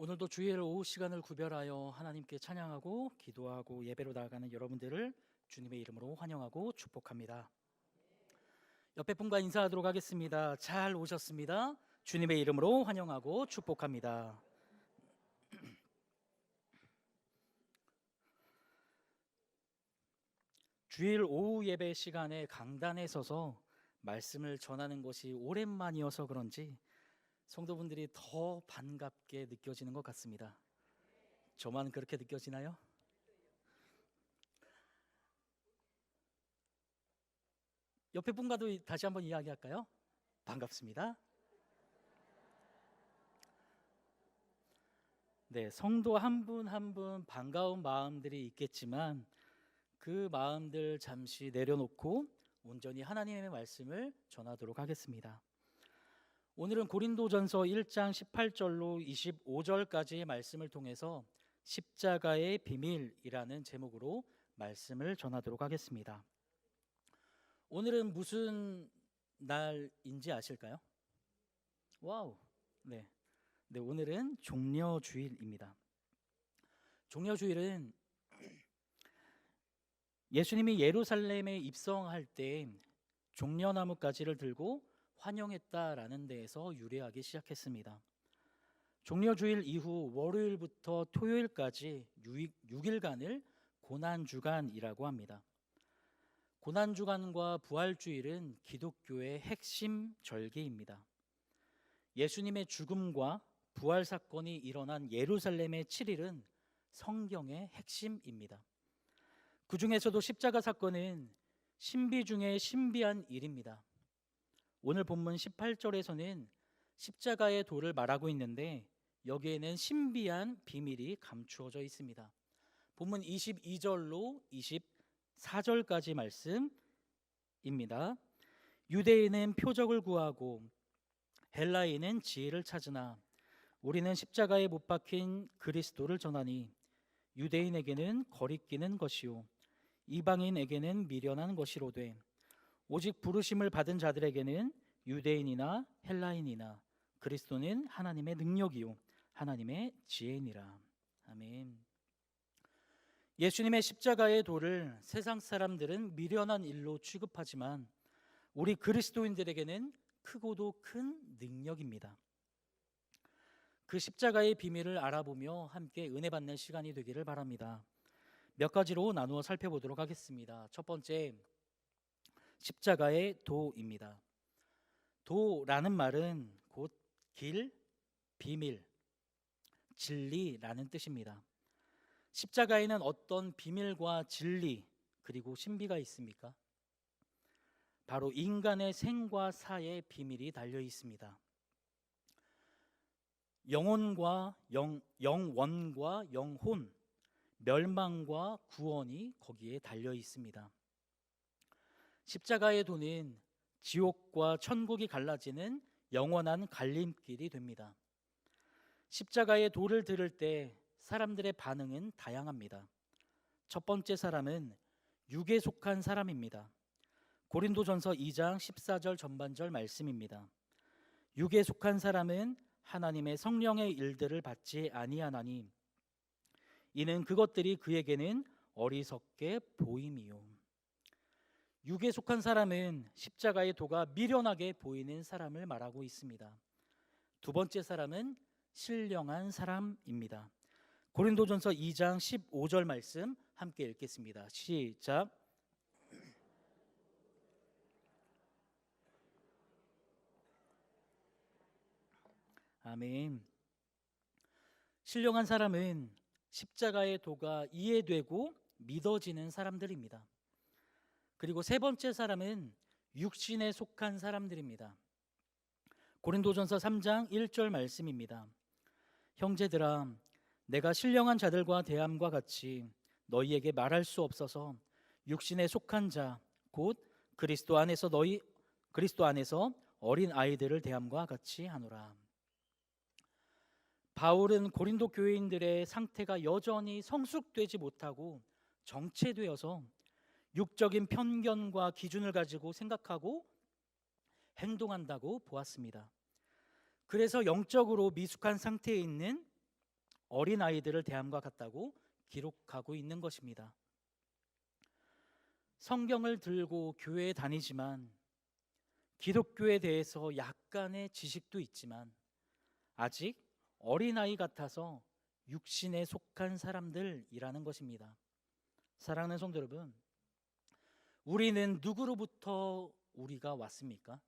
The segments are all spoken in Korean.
오늘도 주일 오후 시간을 구별하여 하나님께 찬양하고 기도하고 예배로 나아가는 여러분들을 주님의 이름으로 환영하고 축복합니다. 옆에 분과 인사하도록 하겠습니다. 잘 오셨습니다. 주님의 이름으로 환영하고 축복합니다. 주일 오후 예배 시간에 강단에 서서 말씀을 전하는 것이 오랜만이어서 그런지 성도분들이 더 반갑게 느껴지는 것 같습니다. 저만 그렇게 느껴지나요? 옆에 분과도 다시 한번 이야기할까요? 반갑습니다. 네, 성도 한 분 한 분 반가운 마음들이 있겠지만 그 마음들 잠시 내려놓고 온전히 하나님의 말씀을 전하도록 하겠습니다. 오늘은 고린도전서 1장 18절로 25절까지의 말씀을 통해서 십자가의 비밀이라는 제목으로 말씀을 전하도록 하겠습니다. 오늘은 무슨 날인지 아실까요? 와우. 네. 오늘은 종려주일입니다. 종려주일은 예수님이 예루살렘에 입성할 때 종려나무 가지를 들고 환영했다라는 데에서 유래하기 시작했습니다. 종려주일 이후 월요일부터 토요일까지 6일간을 고난주간이라고 합니다. 고난주간과 부활주일은 기독교의 핵심 절기입니다. 예수님의 죽음과 부활 사건이 일어난 예루살렘의 7일은 성경의 핵심입니다. 그 중에서도 십자가 사건은 신비 중에 신비한 일입니다. 오늘 본문 18절에서는 십자가의 도를 말하고 있는데 여기에는 신비한 비밀이 감추어져 있습니다. 본문 22절로 24절까지 말씀입니다. 유대인은 표적을 구하고 헬라인은 지혜를 찾으나 우리는 십자가에 못 박힌 그리스도를 전하니 유대인에게는 거리끼는 것이요 이방인에게는 미련한 것이로되 오직 부르심을 받은 자들에게는 유대인이나 헬라인이나 그리스도는 하나님의 능력이요 하나님의 지혜니라. 아멘. 예수님의 십자가의 도를 세상 사람들은 미련한 일로 취급하지만 우리 그리스도인들에게는 크고도 큰 능력입니다. 그 십자가의 비밀을 알아보며 함께 은혜 받는 시간이 되기를 바랍니다. 몇 가지로 나누어 살펴보도록 하겠습니다. 첫 번째, 십자가의 도입니다. 도라는 말은 곧 길, 비밀, 진리라는 뜻입니다. 십자가에는 어떤 비밀과 진리 그리고 신비가 있습니까? 바로 인간의 생과 사의 비밀이 달려 있습니다. 영원과 영혼, 멸망과 구원이 거기에 달려 있습니다. 십자가의 도는 지옥과 천국이 갈라지는 영원한 갈림길이 됩니다. 십자가의 도를 들을 때 사람들의 반응은 다양합니다. 첫 번째 사람은 육에 속한 사람입니다. 고린도전서 2장 14절 전반절 말씀입니다. 육에 속한 사람은 하나님의 성령의 일들을 받지 아니하나니 이는 그것들이 그에게는 어리석게 보임이요. 육에 속한 사람은 십자가의 도가 미련하게 보이는 사람을 말하고 있습니다. 두 번째 사람은 신령한 사람입니다. 고린도전서 2장 15절 말씀 함께 읽겠습니다. 시작. 아멘. 신령한 사람은 십자가의 도가 이해되고 믿어지는 사람들입니다. 그리고 세 번째 사람은 육신에 속한 사람들입니다. 고린도전서 3장 1절 말씀입니다. 형제들아, 내가 신령한 자들과 대함과 같이 너희에게 말할 수 없어서 육신에 속한 자, 곧 그리스도 안에서 어린 아이들을 대함과 같이 하노라. 바울은 고린도 교회인들의 상태가 여전히 성숙되지 못하고 정체되어서 육적인 편견과 기준을 가지고 생각하고 행동한다고 보았습니다. 그래서 영적으로 미숙한 상태에 있는 어린아이들을 대함과 같다고 기록하고 있는 것입니다. 성경을 들고 교회에 다니지만 기독교에 대해서 약간의 지식도 있지만 아직 어린아이 같아서 육신에 속한 사람들이라는 것입니다. 사랑하는 성도 여러분, 우리는 누구로부터 우리가 왔습니까?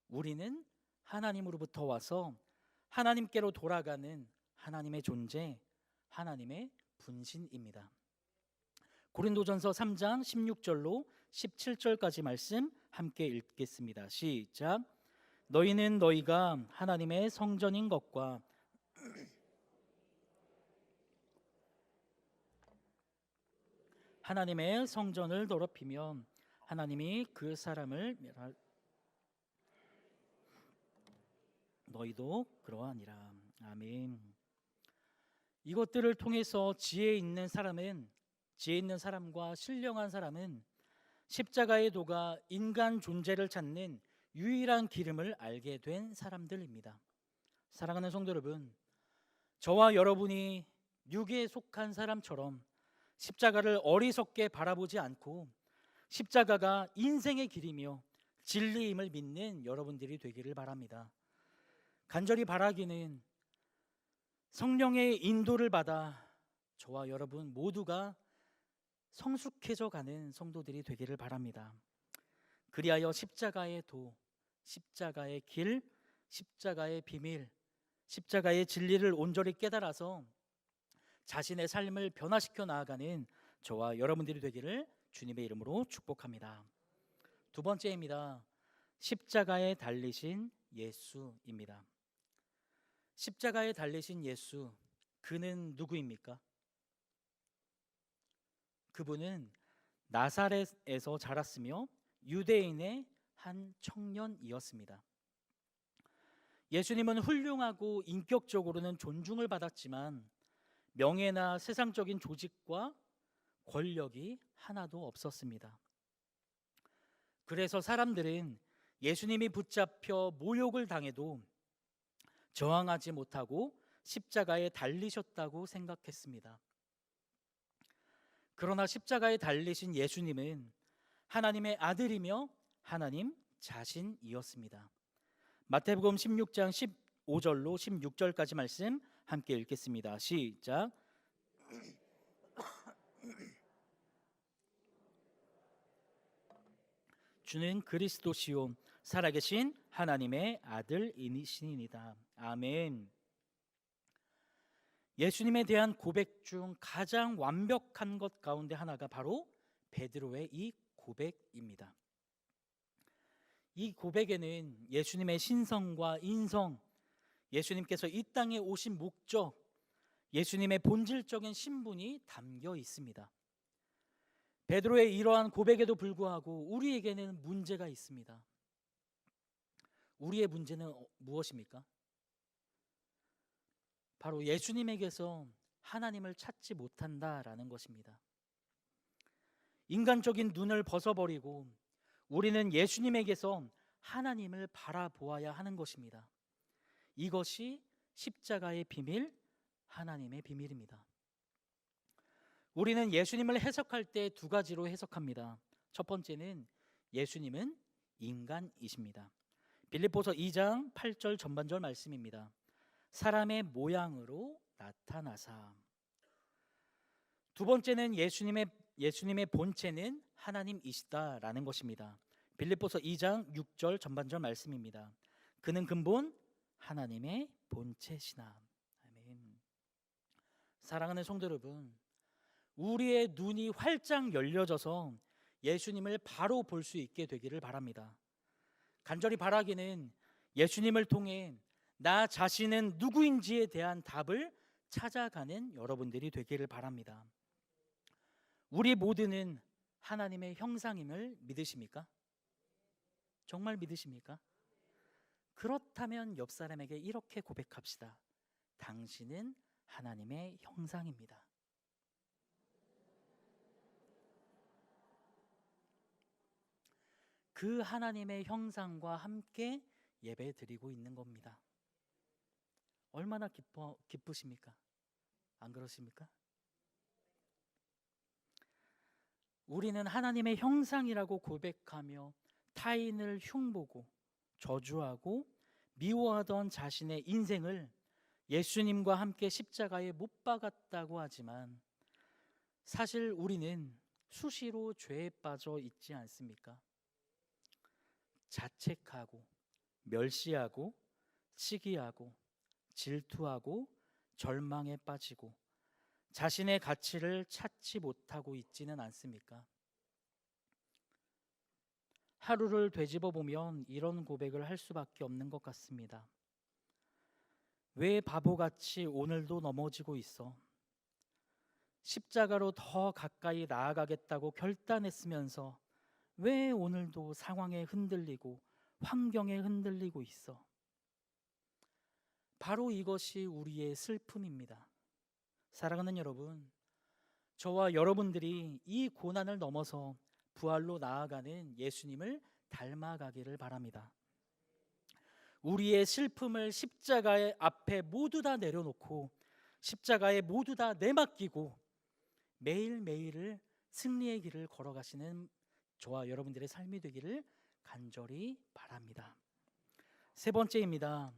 우리는 하나님으로부터 와서 하나님께로 돌아가는 하나님의 존재, 하나님의 분신입니다. 고린도전서 3장 16절로 17절까지 말씀 함께 읽겠습니다. 시작. 너희는 너희가 하나님의 성전인 것과 하나님의 성전을 더럽히면 하나님이 그 사람을 멸할 너희도 그러하니라. 아멘. 이것들을 통해서 지혜 있는 사람과 신령한 사람은 십자가의 도가 인간 존재를 찾는 유일한 기름을 알게 된 사람들입니다. 사랑하는 성도 여러분, 저와 여러분이 육에 속한 사람처럼 십자가를 어리석게 바라보지 않고 십자가가 인생의 길이며 진리임을 믿는 여러분들이 되기를 바랍니다. 간절히 바라기는 성령의 인도를 받아 저와 여러분 모두가 성숙해져 가는 성도들이 되기를 바랍니다. 그리하여 십자가의 도, 십자가의 길, 십자가의 비밀, 십자가의 진리를 온전히 깨달아서 자신의 삶을 변화시켜 나아가는 저와 여러분들이 되기를 주님의 이름으로 축복합니다. 두 번째입니다. 십자가에 달리신 예수입니다. 십자가에 달리신 예수, 그는 누구입니까? 그분은 나사렛에서 자랐으며 유대인의 한 청년이었습니다. 예수님은 훌륭하고 인격적으로는 존중을 받았지만 명예나 세상적인 조직과 권력이 하나도 없었습니다. 그래서 사람들은 예수님이 붙잡혀 모욕을 당해도 저항하지 못하고 십자가에 달리셨다고 생각했습니다. 그러나 십자가에 달리신 예수님은 하나님의 아들이며 하나님 자신이었습니다. 마태복음 16장 15절로 16절까지 말씀 함께 읽겠습니다. 시작. 주는 그리스도시요 살아계신 하나님의 아들이시니이다. 아멘. 예수님에 대한 고백 중 가장 완벽한 것 가운데 하나가 바로 베드로의 이 고백입니다. 이 고백에는 예수님의 신성과 인성, 예수님께서 이 땅에 오신 목적, 예수님의 본질적인 신분이 담겨 있습니다. 베드로의 이러한 고백에도 불구하고 우리에게는 문제가 있습니다. 우리의 문제는 무엇입니까? 바로 예수님에게서 하나님을 찾지 못한다라는 것입니다. 인간적인 눈을 벗어버리고 우리는 예수님에게서 하나님을 바라보아야 하는 것입니다. 이것이 십자가의 비밀, 하나님의 비밀입니다. 우리는 예수님을 해석할 때 두 가지로 해석합니다. 첫 번째는 예수님은 인간이십니다. 빌립보서 2장 8절 전반절 말씀입니다. 사람의 모양으로 나타나사. 두 번째는 예수님의 본체는 하나님이시다라는 것입니다. 빌립보서 2장 6절 전반절 말씀입니다. 그는 근본 하나님의 본체시나. 아멘. 사랑하는 성도 여러분, 우리의 눈이 활짝 열려져서 예수님을 바로 볼 수 있게 되기를 바랍니다. 간절히 바라기는 예수님을 통해 나 자신은 누구인지에 대한 답을 찾아가는 여러분들이 되기를 바랍니다. 우리 모두는 하나님의 형상임을 믿으십니까? 정말 믿으십니까? 그렇다면 옆 사람에게 이렇게 고백합시다. 당신은 하나님의 형상입니다. 그 하나님의 형상과 함께 예배 드리고 있는 겁니다. 얼마나 기쁘십니까? 안 그러십니까? 우리는 하나님의 형상이라고 고백하며 타인을 흉보고 저주하고 미워하던 자신의 인생을 예수님과 함께 십자가에 못 박았다고 하지만 사실 우리는 수시로 죄에 빠져 있지 않습니까? 자책하고 멸시하고 시기하고 질투하고 절망에 빠지고 자신의 가치를 찾지 못하고 있지는 않습니까? 하루를 되짚어 보면 이런 고백을 할 수밖에 없는 것 같습니다. 왜 바보같이 오늘도 넘어지고 있어? 십자가로 더 가까이 나아가겠다고 결단했으면서 왜 오늘도 상황에 흔들리고 환경에 흔들리고 있어? 바로 이것이 우리의 슬픔입니다. 사랑하는 여러분, 저와 여러분들이 이 고난을 넘어서 부활로 나아가는 예수님을 닮아가기를 바랍니다. 우리의 슬픔을 십자가의 앞에 모두 다 내려놓고 십자가에 모두 다 내맡기고 매일매일을 승리의 길을 걸어가시는 저와 여러분들의 삶이 되기를 간절히 바랍니다. 세 번째입니다.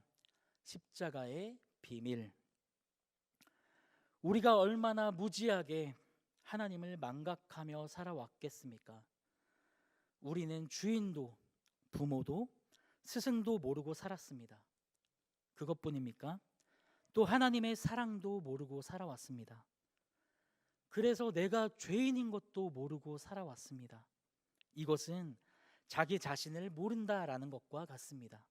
십자가의 비밀. 우리가 얼마나 무지하게 하나님을 망각하며 살아왔겠습니까? 우리는 주인도 부모도 스승도 모르고 살았습니다. 그것뿐입니까? 또 하나님의 사랑도 모르고 살아왔습니다. 그래서 내가 죄인인 것도 모르고 살아왔습니다. 이것은 자기 자신을 모른다라는 것과 같습니다.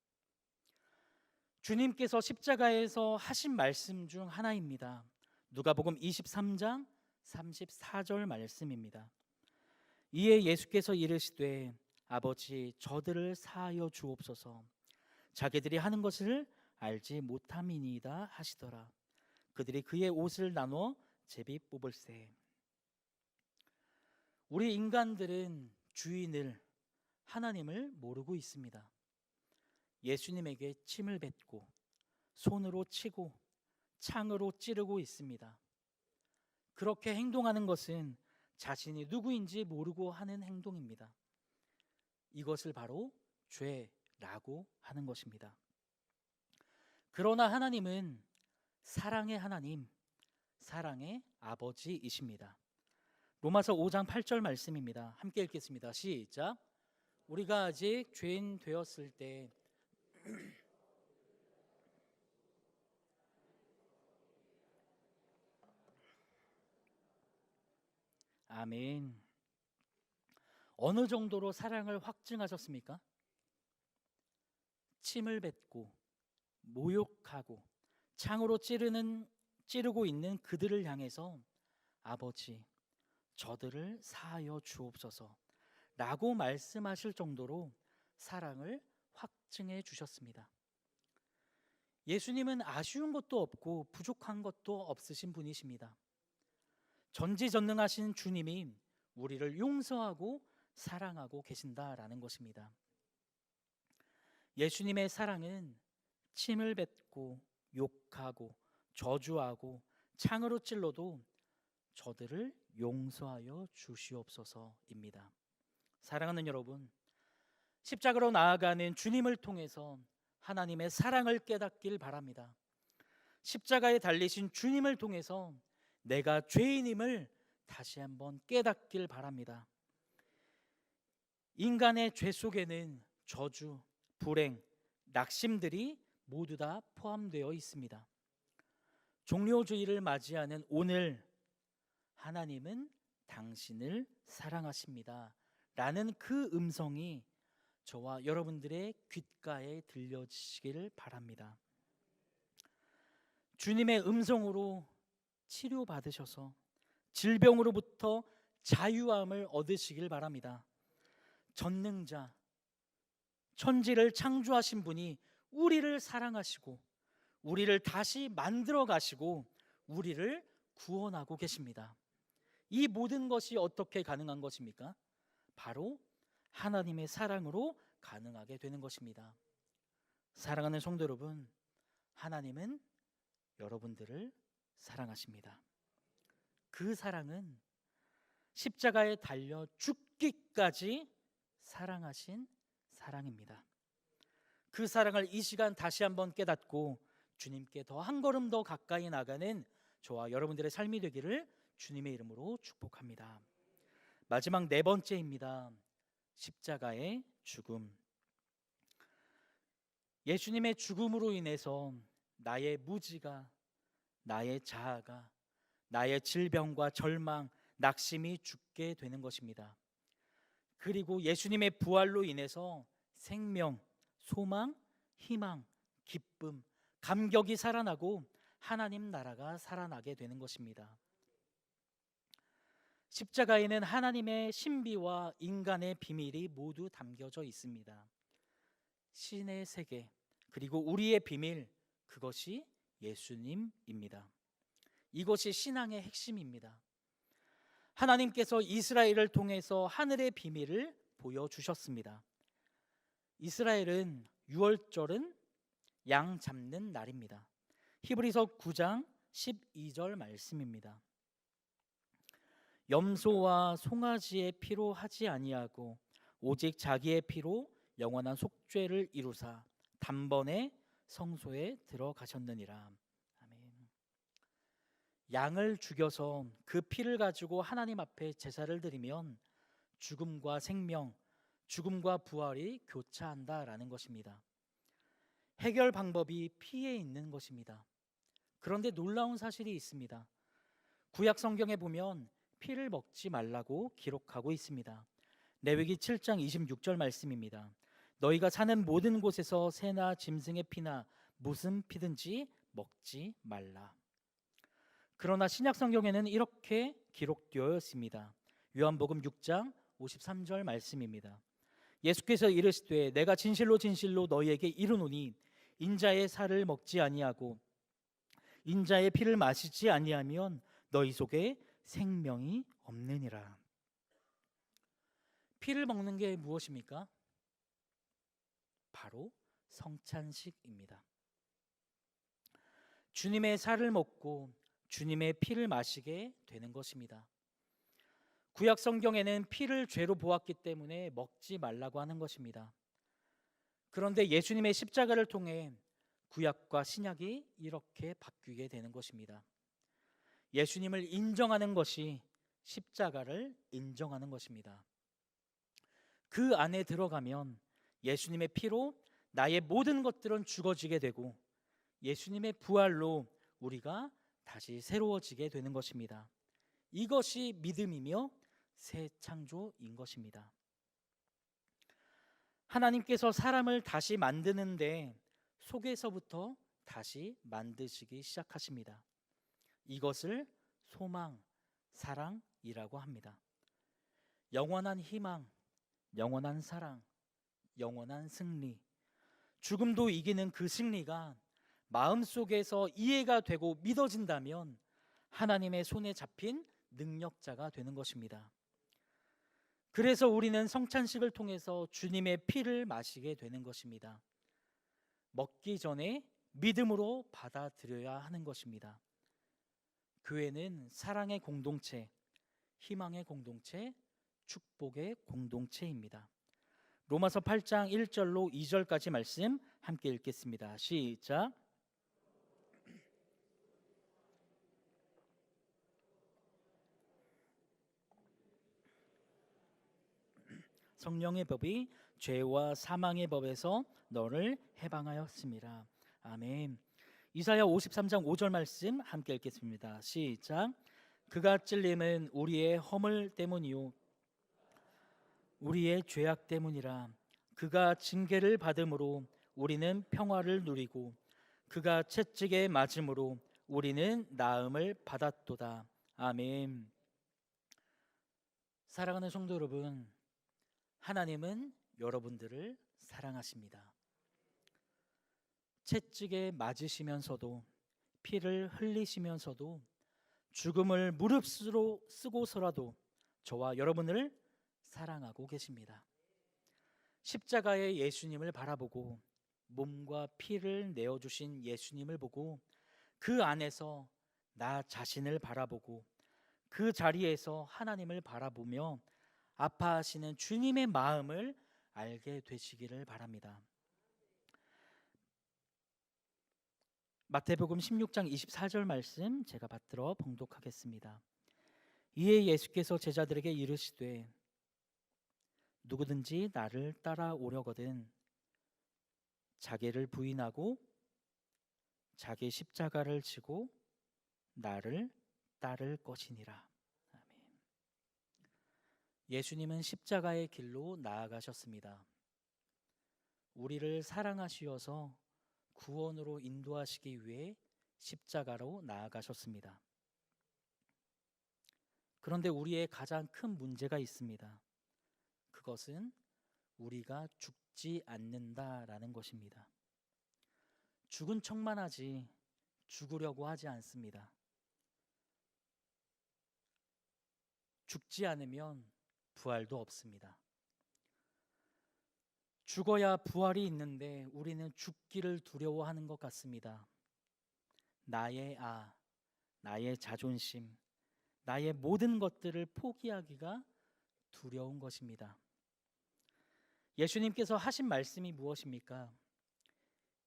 주님께서 십자가에서 하신 말씀 중 하나입니다. 누가복음 23장 34절 말씀입니다. 이에 예수께서 이르시되 아버지 저들을 사하여 주옵소서 자기들이 하는 것을 알지 못함이니이다 하시더라. 그들이 그의 옷을 나눠 제비 뽑을세. 우리 인간들은 주인을 하나님을 모르고 있습니다. 예수님에게 침을 뱉고 손으로 치고 창으로 찌르고 있습니다. 그렇게 행동하는 것은 자신이 누구인지 모르고 하는 행동입니다. 이것을 바로 죄라고 하는 것입니다. 그러나 하나님은 사랑의 하나님, 사랑의 아버지이십니다. 로마서 5장 8절 말씀입니다. 함께 읽겠습니다. 시작. 우리가 아직 죄인 되었을 때 아멘. 어느 정도로 사랑을 확증하셨습니까? 침을 뱉고 모욕하고 창으로 찌르고 있는 그들을 향해서 아버지 저들을 사하여 주옵소서 라고 말씀하실 정도로 사랑을 확증해 주셨습니다. 예수님은 아쉬운 것도 없고 부족한 것도 없으신 분이십니다. 전지전능하신 주님이 우리를 용서하고 사랑하고 계신다라는 것입니다. 예수님의 사랑은 침을 뱉고 욕하고 저주하고 창으로 찔러도 저들을 용서하여 주시옵소서입니다. 사랑하는 여러분, 십자가로 나아가는 주님을 통해서 하나님의 사랑을 깨닫길 바랍니다. 십자가에 달리신 주님을 통해서 내가 죄인임을 다시 한번 깨닫길 바랍니다. 인간의 죄 속에는 저주, 불행, 낙심들이 모두 다 포함되어 있습니다. 종료주의를 맞이하는 오늘 하나님은 당신을 사랑하십니다 라는 그 음성이 저와 여러분들의 귓가에 들려지시기를 바랍니다. 주님의 음성으로 치료받으셔서 질병으로부터 자유함을 얻으시길 바랍니다. 전능자, 천지를 창조하신 분이 우리를 사랑하시고 우리를 다시 만들어 가시고 우리를 구원하고 계십니다. 이 모든 것이 어떻게 가능한 것입니까? 바로 하나님의 사랑으로 가능하게 되는 것입니다. 사랑하는 성도 여러분, 하나님은 여러분들을 사랑하십니다. 그 사랑은 십자가에 달려 죽기까지 사랑하신 사랑입니다. 그 사랑을 이 시간 다시 한번 깨닫고 주님께 더 한 걸음 더 가까이 나가는 저와 여러분들의 삶이 되기를 주님의 이름으로 축복합니다. 마지막 네 번째입니다. 십자가의 죽음. 예수님의 죽음으로 인해서 나의 무지가, 나의 자아가, 나의 질병과 절망, 낙심이 죽게 되는 것입니다. 그리고 예수님의 부활로 인해서 생명, 소망, 희망, 기쁨, 감격이 살아나고 하나님 나라가 살아나게 되는 것입니다. 십자가에는 하나님의 신비와 인간의 비밀이 모두 담겨져 있습니다. 신의 세계, 그리고 우리의 비밀, 그것이 예수님입니다. 이것이 신앙의 핵심입니다. 하나님께서 이스라엘을 통해서 하늘의 비밀을 보여주셨습니다. 이스라엘은 유월절은 양 잡는 날입니다. 히브리서 9장 12절 말씀입니다. 염소와 송아지의 피로 하지 아니하고 오직 자기의 피로 영원한 속죄를 이루사 단번에 성소에 들어가셨느니라. 아멘. 양을 죽여서 그 피를 가지고 하나님 앞에 제사를 드리면 죽음과 생명, 죽음과 부활이 교차한다라는 것입니다. 해결 방법이 피에 있는 것입니다. 그런데 놀라운 사실이 있습니다. 구약 성경에 보면 피를 먹지 말라고 기록하고 있습니다. 레위기 7장 26절 말씀입니다. 너희가 사는 모든 곳에서 새나 짐승의 피나 무슨 피든지 먹지 말라. 그러나 신약 성경에는 이렇게 기록되어 있습니다. 요한복음 6장 53절 말씀입니다. 예수께서 이르시되 내가 진실로 진실로 너희에게 이르노니 인자의 살을 먹지 아니하고 인자의 피를 마시지 아니하면 너희 속에 생명이 없느니라. 피를 먹는 게 무엇입니까? 바로 성찬식입니다. 주님의 살을 먹고 주님의 피를 마시게 되는 것입니다. 구약 성경에는 피를 죄로 보았기 때문에 먹지 말라고 하는 것입니다. 그런데 예수님의 십자가를 통해 구약과 신약이 이렇게 바뀌게 되는 것입니다. 예수님을 인정하는 것이 십자가를 인정하는 것입니다. 그 안에 들어가면 예수님의 피로 나의 모든 것들은 죽어지게 되고 예수님의 부활로 우리가 다시 새로워지게 되는 것입니다. 이것이 믿음이며 새 창조인 것입니다. 하나님께서 사람을 다시 만드는데 속에서부터 다시 만드시기 시작하십니다. 이것을 소망, 사랑이라고 합니다. 영원한 희망, 영원한 사랑, 영원한 승리, 죽음도 이기는 그 승리가 마음속에서 이해가 되고 믿어진다면 하나님의 손에 잡힌 능력자가 되는 것입니다. 그래서 우리는 성찬식을 통해서 주님의 피를 마시게 되는 것입니다. 먹기 전에 믿음으로 받아들여야 하는 것입니다. 교회는 사랑의 공동체, 희망의 공동체, 축복의 공동체입니다. 로마서 8장 1절로 2절까지 말씀 함께 읽겠습니다. 시작. 성령의 법이 죄와 사망의 법에서 너를 해방하였습니다. 아멘. 이사야 53장 5절 말씀 함께 읽겠습니다. 시작. 그가 찔림은 우리의 허물 때문이요 우리의 죄악 때문이라. 그가 징계를 받음으로 우리는 평화를 누리고 그가 채찍에 맞음으로 우리는 나음을 받았도다. 아멘. 사랑하는 성도 여러분, 하나님은 여러분들을 사랑하십니다. 채찍에 맞으시면서도 피를 흘리시면서도 죽음을 무릅쓰고 쓰고서라도 저와 여러분을 사랑하고 계십니다. 십자가의 예수님을 바라보고 몸과 피를 내어주신 예수님을 보고 그 안에서 나 자신을 바라보고 그 자리에서 하나님을 바라보며 아파하시는 주님의 마음을 알게 되시기를 바랍니다. 마태복음 16장 24절 말씀 제가 받들어 봉독하겠습니다. 이에 예수께서 제자들에게 이르시되 누구든지 나를 따라오려거든 자기를 부인하고 자기 십자가를 지고 나를 따를 것이니라. 아멘. 예수님은 십자가의 길로 나아가셨습니다. 우리를 사랑하시어서 구원으로 인도하시기 위해 십자가로 나아가셨습니다. 그런데 우리의 가장 큰 문제가 있습니다. 그것은 우리가 죽지 않는다라는 것입니다. 죽은 척만 하지 죽으려고 하지 않습니다. 죽지 않으면 부활도 없습니다. 죽어야 부활이 있는데 우리는 죽기를 두려워하는 것 같습니다. 나의 나의 자존심, 나의 모든 것들을 포기하기가 두려운 것입니다. 예수님께서 하신 말씀이 무엇입니까?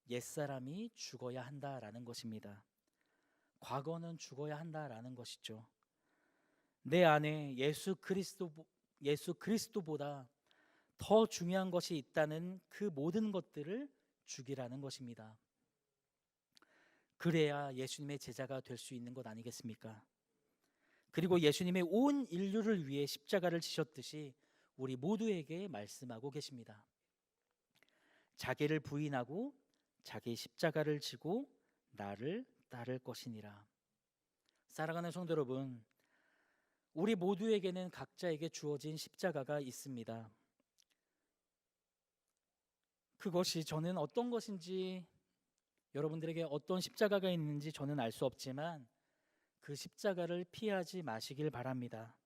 옛사람이 죽어야 한다라는 것입니다. 과거는 죽어야 한다라는 것이죠. 내 안에 예수 그리스도보다 더 중요한 것이 있다는 그 모든 것들을 죽이라는 것입니다. 그래야 예수님의 제자가 될 수 있는 것 아니겠습니까? 그리고 예수님의 온 인류를 위해 십자가를 지셨듯이 우리 모두에게 말씀하고 계십니다. 자기를 부인하고 자기 십자가를 지고 나를 따를 것이니라. 사랑하는 성도 여러분, 우리 모두에게는 각자에게 주어진 십자가가 있습니다. 그것이 저는 어떤 것인지, 여러분들에게 어떤 십자가가 있는지 저는 알 수 없지만 그 십자가를 피하지 마시길 바랍니다.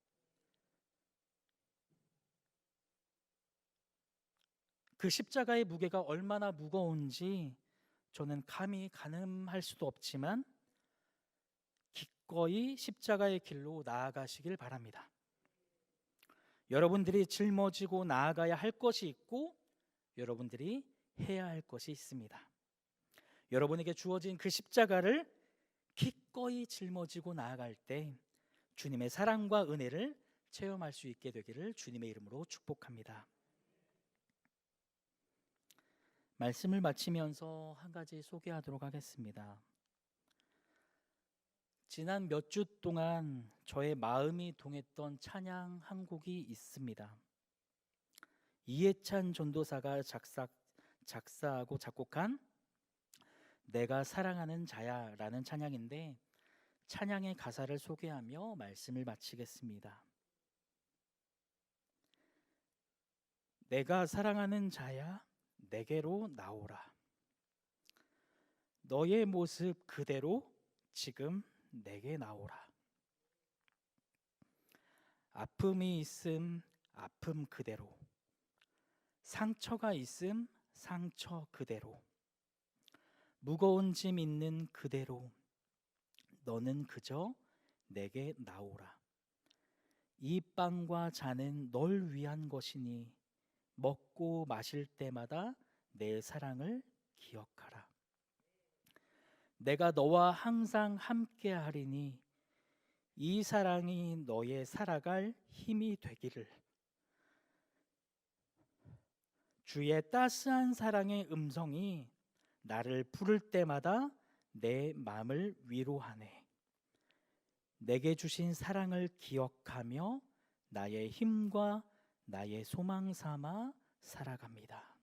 그 십자가의 무게가 얼마나 무거운지 저는 감히 가늠할 수도 없지만 기꺼이 십자가의 길로 나아가시길 바랍니다. 여러분들이 짊어지고 나아가야 할 것이 있고 여러분들이 해야 할 것이 있습니다. 여러분에게 주어진 그 십자가를 기꺼이 짊어지고 나아갈 때 주님의 사랑과 은혜를 체험할 수 있게 되기를 주님의 이름으로 축복합니다. 말씀을 마치면서 한 가지 소개하도록 하겠습니다. 지난 몇 주 동안 저의 마음이 동했던 찬양 한 곡이 있습니다. 이해찬 전도사가 작사하고 작곡한 내가 사랑하는 자야라는 찬양인데 찬양의 가사를 소개하며 말씀을 마치겠습니다. 내가 사랑하는 자야 내게로 나오라. 너의 모습 그대로 지금 내게 나오라. 아픔이 있음 아픔 그대로, 상처가 있음 상처 그대로, 무거운 짐 있는 그대로 너는 그저 내게 나오라. 이 빵과 잔은 널 위한 것이니 먹고 마실 때마다 내 사랑을 기억하라. 내가 너와 항상 함께 하리니 이 사랑이 너의 살아갈 힘이 되기를. 주의 따스한 사랑의 음성이 나를 부를 때마다 내 마음을 위로하네. 내게 주신 사랑을 기억하며 나의 힘과 나의 소망 삼아 살아갑니다.